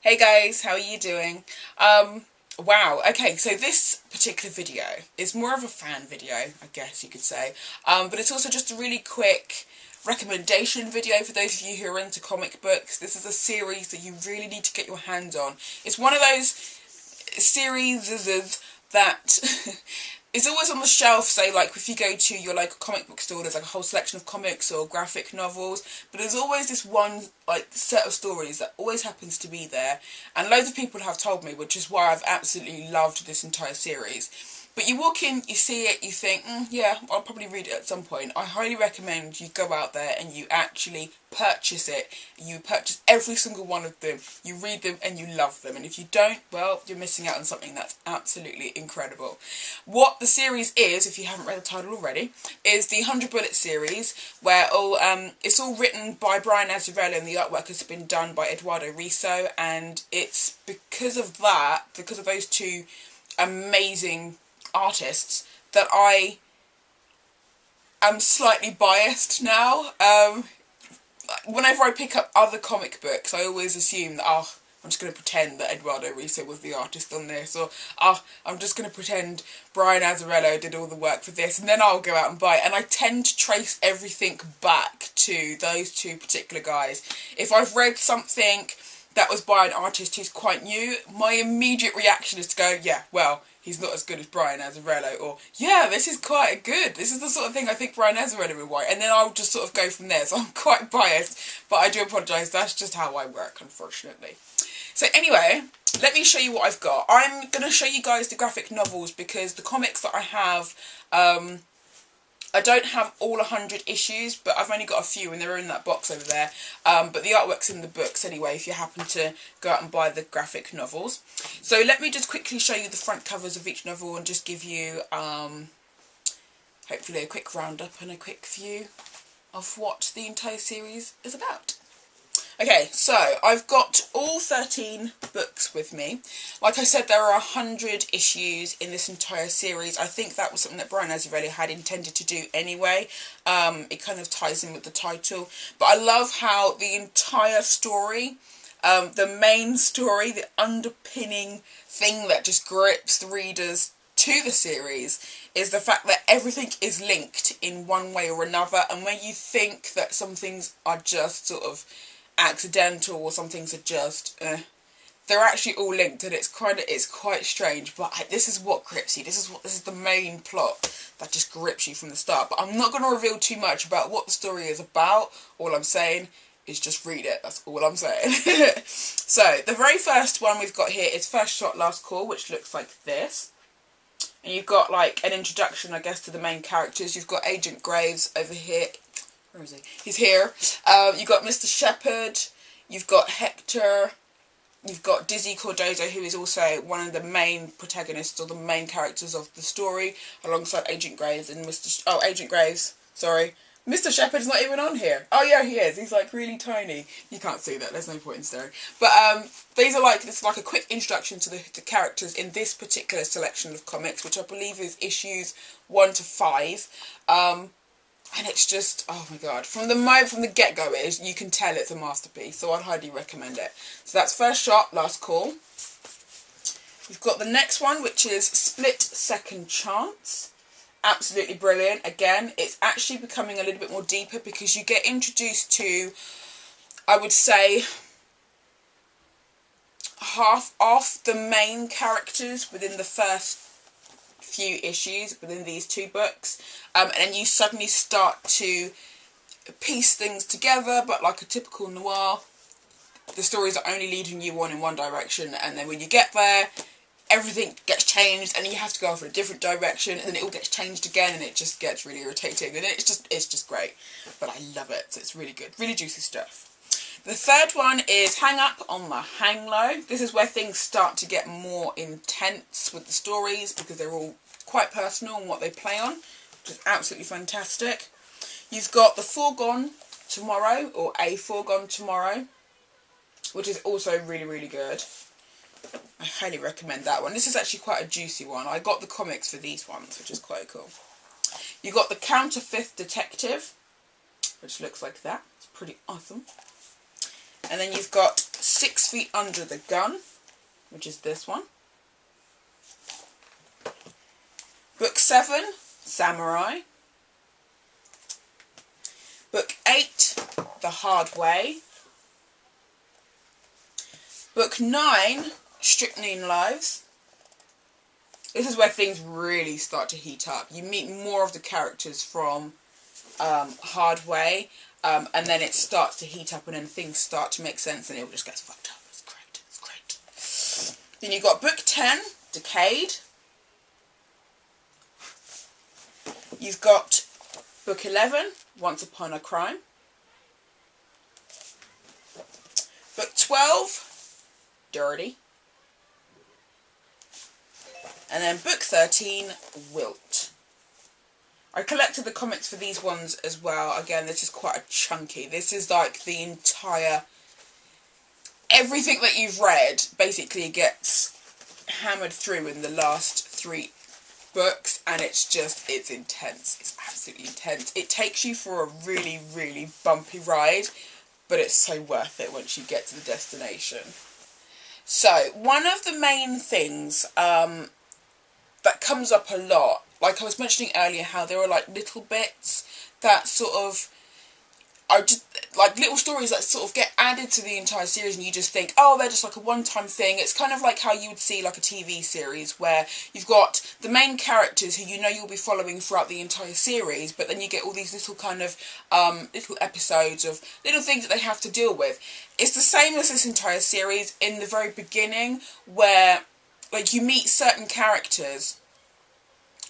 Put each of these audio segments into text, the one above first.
Hey guys, how are you doing? Wow, okay, so this particular video is more of a fan video, I guess you could say. But it's also just a really quick recommendation video for those of you who are into comic books. This is a series that you really need to get your hands on. It's one of those series that it's always on the shelf, say like if you go to your local comic book store, there's like a whole selection of comics or graphic novels, but there's always this one like set of stories that always happens to be there, and loads of people have told me, which is why I've absolutely loved this entire series. But you walk in, you see it, you think, yeah, I'll probably read it at some point. I highly recommend you go out there and you actually purchase it. You purchase every single one of them, you read them and you love them. And if you don't, well, you're missing out on something that's absolutely incredible. What the series is, if you haven't read the title already, is the 100 Bullet series, where it's all written by Brian Azzarello and the artwork has been done by Eduardo Risso. And it's because of that, because of those two amazing artists, that I am slightly biased now. Whenever I pick up other comic books, I always assume that, I'm just going to pretend that Eduardo Risso was the artist on this, or I'm just going to pretend Brian Azzarello did all the work for this, and then I'll go out and buy it. And I tend to trace everything back to those two particular guys. If I've read something that was by an artist who's quite new, my immediate reaction is to go, yeah, well, he's not as good as Brian Azzarello, or yeah, this is quite good. This is the sort of thing I think Brian Azzarello would write, and then I'll just sort of go from there. So I'm quite biased, but I do apologise. That's just how I work, unfortunately. So anyway, let me show you what I've got. I'm going to show you guys the graphic novels because the comics that I have, I don't have all 100 issues, but I've only got a few and they're in that box over there. But the artwork's in the books anyway, if you happen to go out and buy the graphic novels. So let me just quickly show you the front covers of each novel and just give you, hopefully a quick roundup and a quick view of what the entire series is about. Okay, so I've got all 13 books with me. Like I said, there are 100 issues in this entire series. I think that was something that Brian Azzarello had intended to do anyway. It kind of ties in with the title. But I love how the entire story, the main story, the underpinning thing that just grips the readers to the series is the fact that everything is linked in one way or another. And when you think that some things are just sort of accidental or some things are just they're actually all linked, and it's quite strange, but this is what grips you. This is the main plot that just grips you from the start. But I'm not going to reveal too much about what the story is about. All I'm saying is just read it. That's all I'm saying. So the very first one we've got here is First Shot Last Call, which looks like this. And you've got like an introduction, I guess, to the main characters. You've got Agent Graves over here. Where is he? He's here. You've got Mr. Shepherd, you've got Hector, you've got Dizzy Cordozo, who is also one of the main protagonists or the main characters of the story, alongside Agent Graves and Agent Graves, sorry. Mr. Shepherd's not even on here. Oh yeah, he is. He's like really tiny. You can't see that, there's no point in staring. But these are like, this is like a quick introduction to the characters in this particular selection of comics, which I believe is issues 1 to 5. And it's just, oh my god, from the get-go you can tell it's a masterpiece, so I'd highly recommend it. So that's First Shot, Last Call. We've got the next one, which is Split Second Chance. Absolutely brilliant. Again, it's actually becoming a little bit more deeper because you get introduced to, I would say, half of the main characters within the first few issues within these two books, and then you suddenly start to piece things together, but like a typical noir, the stories are only leading you on in one direction, and then when you get there, everything gets changed, and then you have to go off in a different direction, and then it all gets changed again, and it just gets really irritating, and it's just great. But I love it, so it's really good, really juicy stuff. The third one is Hang Up on the Hang Low. This is where things start to get more intense with the stories because they're all quite personal and what they play on, which is absolutely fantastic. You've got The Foregone Tomorrow, or A Foregone Tomorrow, which is also really, really good. I highly recommend that one. This is actually quite a juicy one. I got the comics for these ones, which is quite cool. You've got The Counterfeit Detective, which looks like that. It's pretty awesome. And then you've got 6 Feet Under the Gun, which is this one. Book 7, Samurai. Book 8, The Hard Way. Book 9, Strychnine Lives. This is where things really start to heat up. You meet more of the characters from Hard Way, and then it starts to heat up, and then things start to make sense, and it all just gets fucked up. It's great, it's great. Then you've got Book 10, Decade. You've got Book 11, Once Upon a Crime. Book 12, Dirty. And then Book 13, Wilt. I collected the comics for these ones as well. Again, this is quite a chunky. This is like the entire... Everything that you've read basically gets hammered through in the last 3 books, and it's intense. It's absolutely intense. It takes you for a really, really bumpy ride, but it's so worth it once you get to the destination. So, one of the main things that comes up a lot, like I was mentioning earlier, how there are like little bits that sort of are just like little stories that sort of get added to the entire series, and you just think, oh, they're just like a one-time thing. It's kind of like how you would see like a TV series where you've got the main characters who you know you'll be following throughout the entire series, but then you get all these little kind of little episodes of little things that they have to deal with. It's the same as this entire series in the very beginning, where like you meet certain characters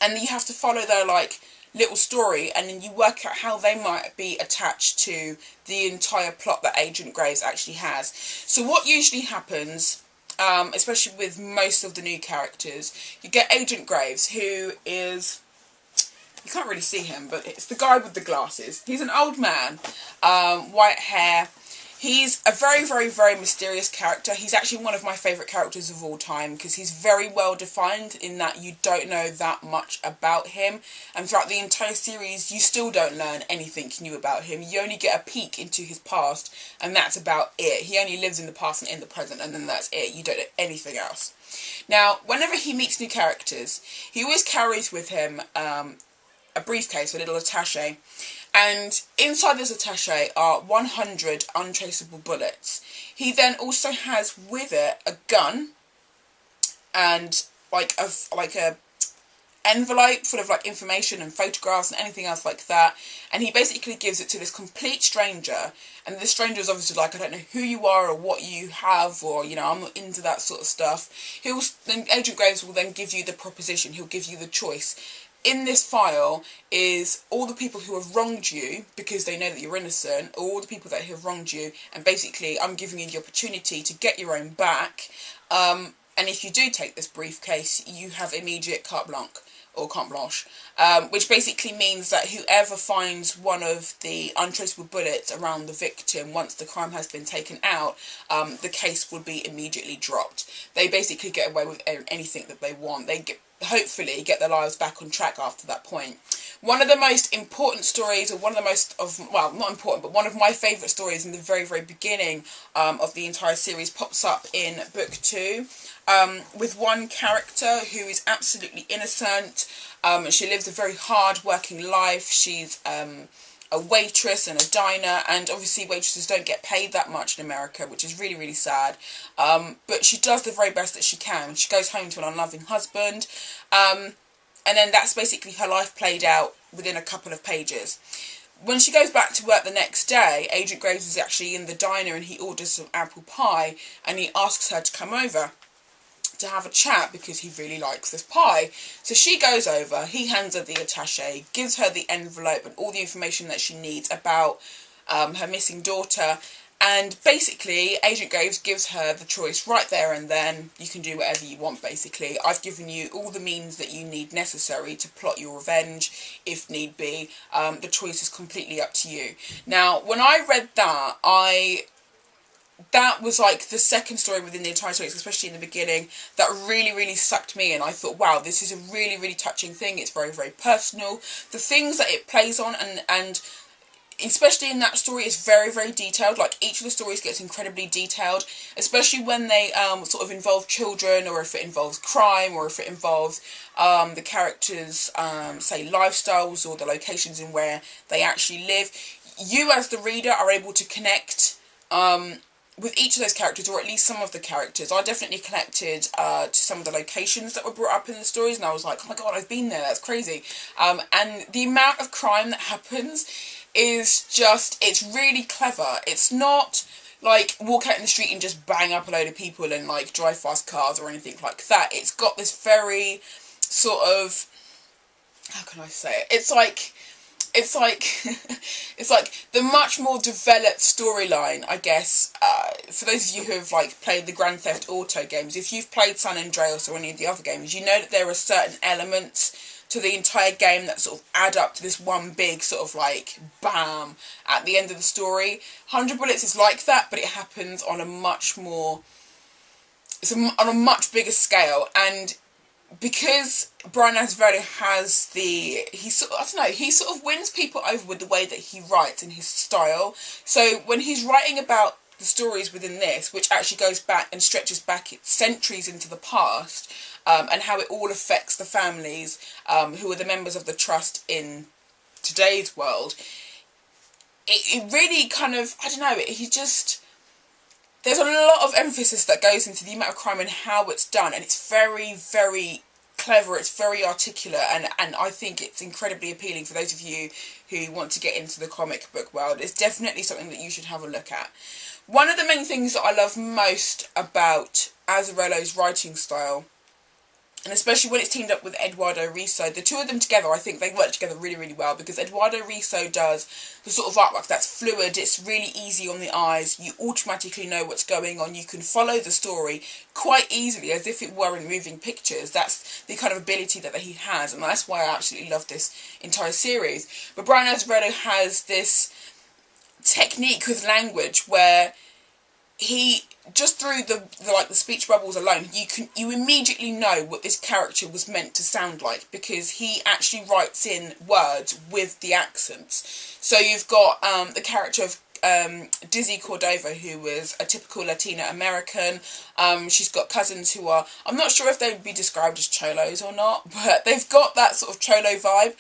and you have to follow their like little story, and then you work out how they might be attached to the entire plot that Agent Graves actually has. So what usually happens, especially with most of the new characters, you get Agent Graves, who is, you can't really see him, but it's the guy with the glasses. He's an old man, white hair. He's a very, very, very mysterious character. He's actually one of my favourite characters of all time, because he's very well defined in that you don't know that much about him. And throughout the entire series, you still don't learn anything new about him. You only get a peek into his past, and that's about it. He only lives in the past and in the present, and then that's it. You don't know anything else. Now, whenever he meets new characters, he always carries with him a briefcase, a little attaché. And inside this attaché are 100 untraceable bullets. He then also has with it a gun and like a envelope full of like information and photographs and anything else like that. And he basically gives it to this complete stranger. And this stranger is obviously like, I don't know who you are or what you have, or, you know, I'm not into that sort of stuff. Then Agent Graves will then give you the proposition. He'll give you the choice. In this file is all the people who have wronged you because they know that you're innocent, or all the people that have wronged you, and basically I'm giving you the opportunity to get your own back. And if you do take this briefcase, you have immediate carte blanche, or carte blanche, which basically means that whoever finds one of the untraceable bullets around the victim once the crime has been taken out, the case will be immediately dropped. They basically get away with anything that they want. They hopefully get their lives back on track after that point. One of the most important stories, or one of the most well, not important, but one of my favourite stories in the very, very beginning of the entire series pops up in book 2, with one character who is absolutely innocent. She lives a very hard working life. She's a waitress in a diner, and obviously waitresses don't get paid that much in America, which is really, really sad. But she does the very best that she can. She goes home to an unloving husband, and then that's basically her life played out within a couple of pages. When she goes back to work the next day, Agent Graves is actually in the diner, and he orders some apple pie, and he asks her to come over to have a chat because he really likes this pie. So she goes over, he hands her the attaché, gives her the envelope and all the information that she needs about her missing daughter, and basically Agent Graves gives her the choice right there and then. You can do whatever you want, basically. I've given you all the means that you need necessary to plot your revenge if need be. The choice is completely up to you. Now, when I read that, that was like the second story within the entire series, especially in the beginning, that really, really sucked me in. I thought, wow, this is a really, really touching thing. It's very, very personal. The things that it plays on, and especially in that story, it's very, very detailed. Like, each of the stories gets incredibly detailed, especially when they sort of involve children, or if it involves crime, or if it involves the characters' say lifestyles, or the locations in where they actually live. You as the reader are able to connect with each of those characters, or at least some of the characters. I definitely connected to some of the locations that were brought up in the stories, and I was like, oh my god, I've been there, that's crazy. And the amount of crime that happens is just, it's really clever. It's not like walk out in the street and just bang up a load of people and like drive fast cars or anything like that. It's got this very sort of, how can I say it? It's like it's like the much more developed storyline, I guess, for those of you who have like played the Grand Theft Auto games. If you've played San Andreas or any of the other games, you know that there are certain elements to the entire game that sort of add up to this one big sort of like bam at the end of the story. 100 Bullets is like that, but it happens on a much more, on a much bigger scale. And because Brian Azzarello has he sort of wins people over with the way that he writes and his style. So when he's writing about the stories within this, which actually goes back and stretches back centuries into the past, and how it all affects the families who are the members of the trust in today's world, it really kind of, I don't know, there's a lot of emphasis that goes into the amount of crime and how it's done, and it's very, very clever, it's very articulate, and I think it's incredibly appealing for those of you who want to get into the comic book world. It's definitely something that you should have a look at. One of the main things that I love most about Azzarello's writing style, and especially when it's teamed up with Eduardo Risso, the two of them together, I think they work together really, really well, because Eduardo Risso does the sort of artwork that's fluid, it's really easy on the eyes, you automatically know what's going on, you can follow the story quite easily as if it were in moving pictures. That's the kind of ability that he has, and that's why I absolutely love this entire series. But Brian Azzarello has this technique with language where he, just through the speech bubbles alone, you immediately know what this character was meant to sound like, because he actually writes in words with the accents. So you've got the character of Dizzy Cordova, who was a typical Latina American. She's got cousins who are, I'm not sure if they would be described as cholos or not, but they've got that sort of cholo vibe.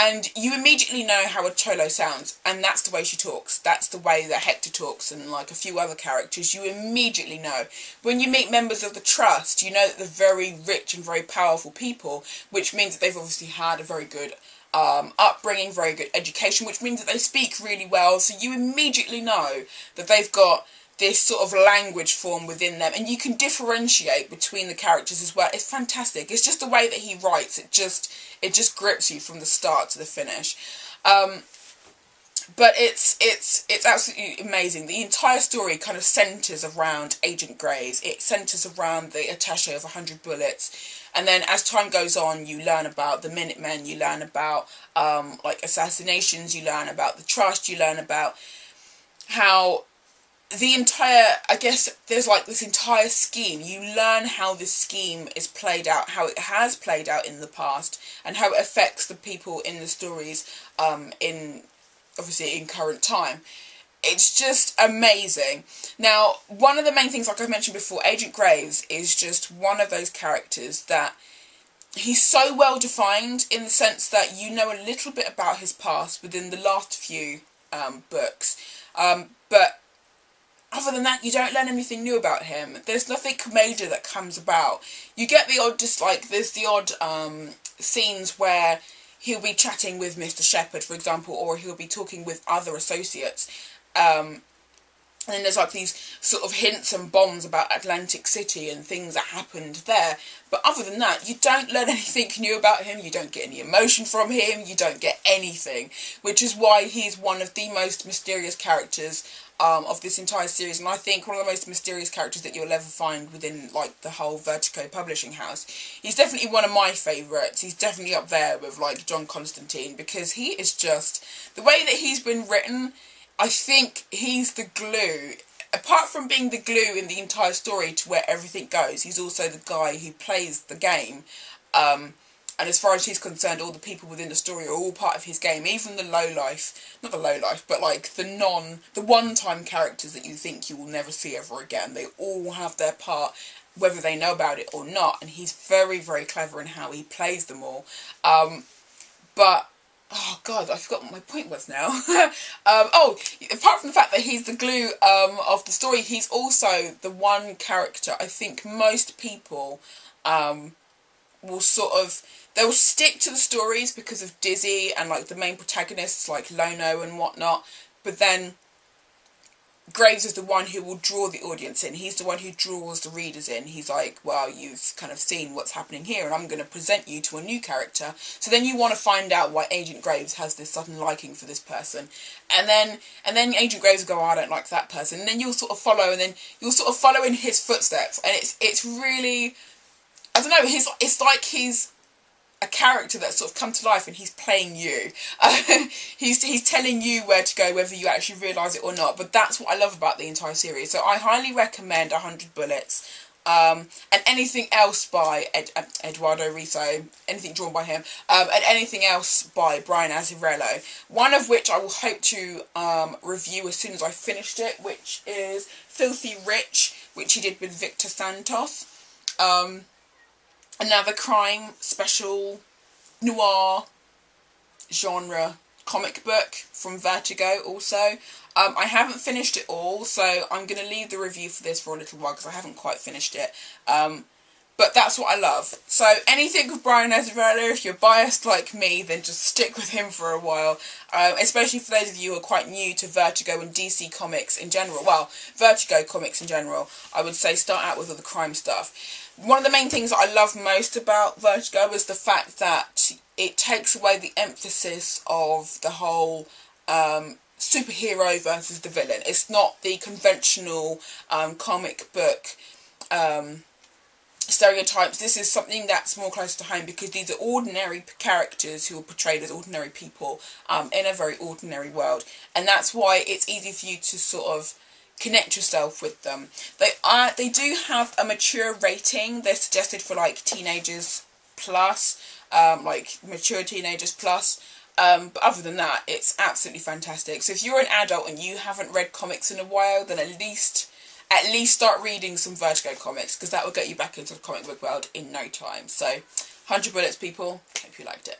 And you immediately know how a cholo sounds, and that's the way she talks. That's the way that Hector talks, and like a few other characters. You immediately know. When you meet members of the Trust, you know that they're very rich and very powerful people, which means that they've obviously had a very good upbringing, very good education, which means that they speak really well. So you immediately know that they've got this sort of language form within them, and you can differentiate between the characters as well. It's fantastic. It's just the way that he writes, it just grips you from the start to the finish. But it's absolutely amazing. The entire story kind of centres around Agent Gray's. It centres around the attaché of 100 Bullets. And then as time goes on, you learn about the Minutemen, you learn about like assassinations, you learn about the Trust, you learn about how the entire, I guess there's like this entire scheme. You learn how this scheme is played out, how it has played out in the past, and how it affects the people in the stories in current time. It's just amazing. Now, one of the main things, like I mentioned before, Agent Graves is just one of those characters that he's so well defined, in the sense that you know a little bit about his past within the last few books, but other than that, you don't learn anything new about him. There's nothing major that comes about. You get the odd, there's the odd scenes where he'll be chatting with Mr. Shepherd, for example, or he'll be talking with other associates. And then there's like these sort of hints and bombs about Atlantic City and things that happened there. But other than that, you don't learn anything new about him, you don't get any emotion from him, you don't get anything. Which is why he's one of the most mysterious characters of this entire series, and I think one of the most mysterious characters that you'll ever find within like the whole Vertigo publishing house. He's definitely one of my favourites. He's definitely up there with like John Constantine, because he is just, the way that he's been written, I think he's the glue. Apart from being the glue in the entire story to where everything goes, he's also the guy who plays the game and as far as he's concerned, all the people within the story are all part of his game, even the not the low life, but like the one-time characters that you think you will never see ever again. They all have their part, whether they know about it or not, and he's very, very clever in how he plays them all. But oh god, I forgot what my point was now. Apart from the fact that he's the glue of the story, he's also the one character I think most people will they'll stick to the stories because of Dizzy and like the main protagonists like Lono and whatnot, but then Graves is the one who will draw the audience in. He's the one who draws the readers in. He's like, well, you've kind of seen what's happening here, and I'm going to present you to a new character. So then you want to find out why Agent Graves has this sudden liking for this person, and then Agent Graves will go, oh, I don't like that person, and then you'll sort of follow, and then you'll sort of follow in his footsteps, and it's really, I don't know. It's like he's a character that's sort of come to life and he's playing you. He's telling you where to go, whether you actually realise it or not. But that's what I love about the entire series. So I highly recommend 100 Bullets. And anything else by Eduardo Risso, anything drawn by him, and anything else by Brian Azzarello. One of which I will hope to review as soon as I finished it, which is Filthy Rich, which he did with Victor Santos. Another crime, special, noir, genre comic book from Vertigo also. I haven't finished it all, so I'm going to leave the review for this for a little while because I haven't quite finished it. But that's what I love. So anything with Brian Azzarello, if you're biased like me, then just stick with him for a while. Especially for those of you who are quite new to Vertigo and DC Comics in general. Well, Vertigo Comics in general. I would say start out with all the crime stuff. One of the main things that I love most about Vertigo is the fact that it takes away the emphasis of the whole superhero versus the villain. It's not the conventional comic book stereotypes. This is something that's more close to home because these are ordinary characters who are portrayed as ordinary people in a very ordinary world, and that's why it's easy for you to sort of connect yourself with them. They do have a mature rating. They're suggested for like teenagers plus, like mature teenagers plus. But other than that, it's absolutely fantastic. So if you're an adult and you haven't read comics in a while, then at least start reading some Vertigo comics, because that will get you back into the comic book world in no time. So 100 Bullets, people. Hope you liked it.